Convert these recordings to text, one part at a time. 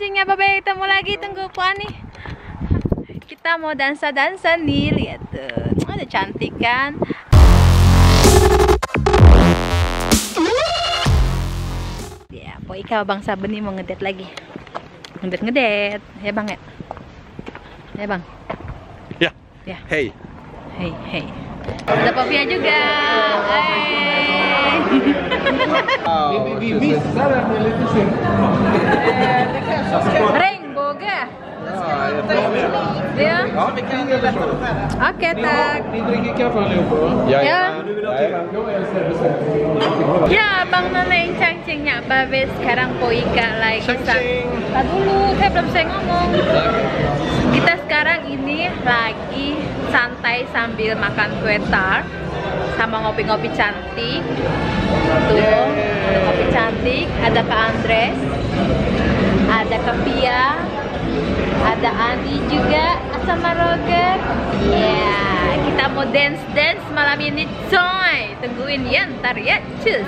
cancingnya Babe, ketemu lagi, tunggu Puan nih. Kita mau dansa-dansa nih, lihat tuh. Ada cantik kan? Ya, Po Ika Bang Saben nih mau ngedet lagi. Ngedet, ya Bang ya? Ya Bang? Ya. Ya. Hey. Hey. Ada Popia juga. Rainbow ga? Ja. Oke, tak. Ya. Ya, Bang nenek cangcingnya Babe sekarang Po Ika lagi. Tadi dulu, saya belum saya ngomong. Kita sekarang ini lagi santai sambil makan kue tart sama ngopi-ngopi cantik. Tuh, ada kopi cantik, ada Kak Andres, ada Kak Pia, ada Andi juga sama Roger. Ya, kita mau dance malam ini coy. Tungguin ya ntar ya, cus.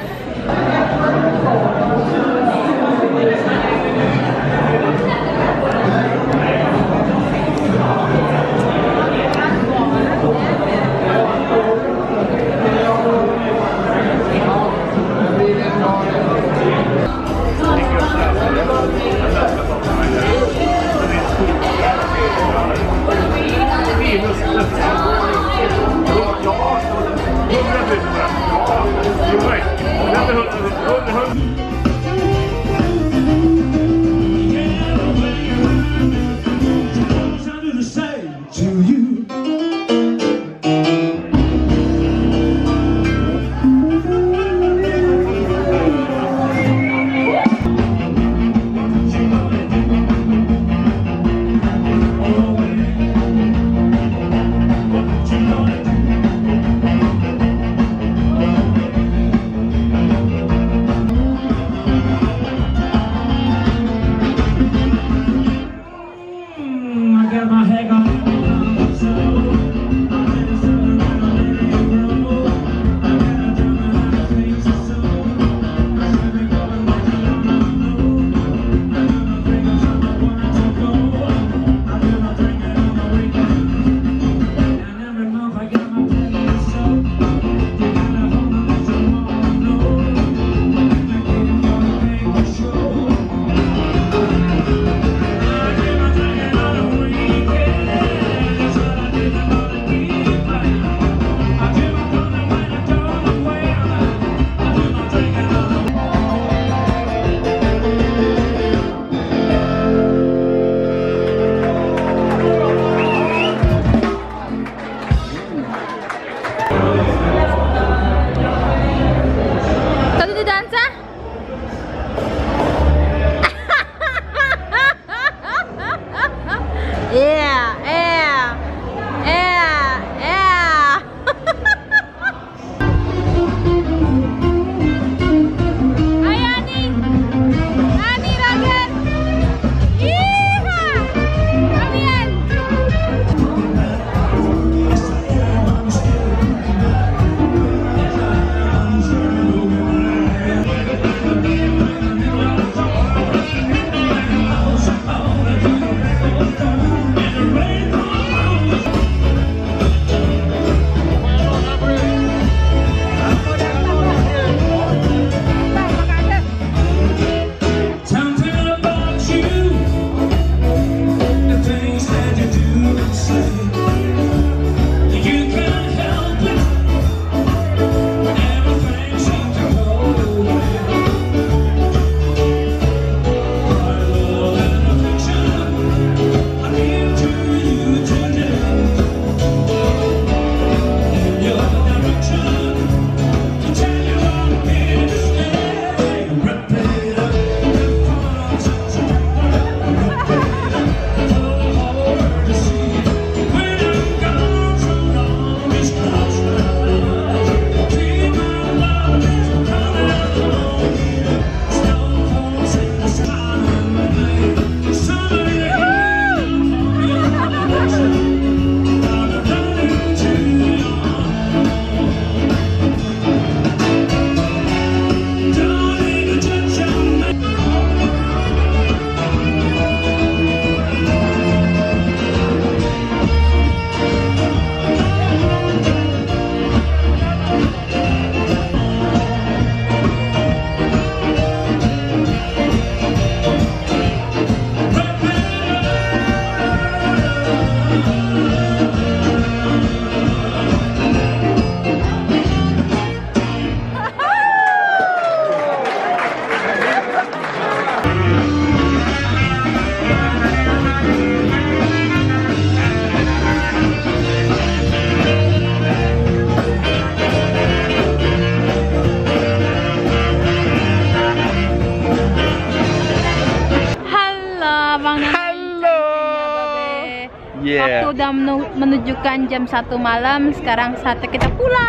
Waktu udah menunjukkan jam 1 malam. Sekarang saatnya kita pulang.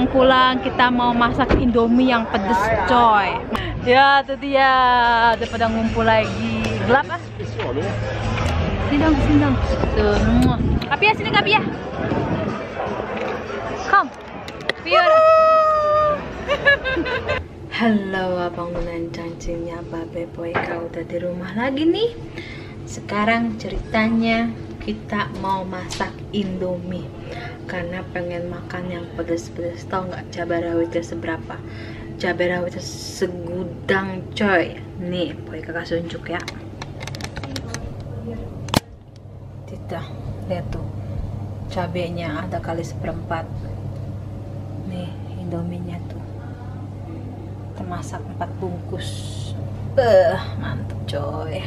Pulang kita mau masak Indomie yang pedes coy. Ya itu dia, udah pada ngumpul lagi. Gelap ah. Sini dong. Tuh. Kapia sini Kapia. Come. Biar. Halo abang dan cancingnya Babe Poika udah di rumah lagi nih. Sekarang ceritanya kita mau masak Indomie karena pengen makan yang pedes-pedes. Tau nggak cabai rawitnya seberapa? Cabai rawitnya segudang coy. Nih Poika kasih unjuk ya. Kita lihat tuh cabenya ada kali 1/4. Nih Indominya tuh kita masak 4 bungkus. Mantep coy.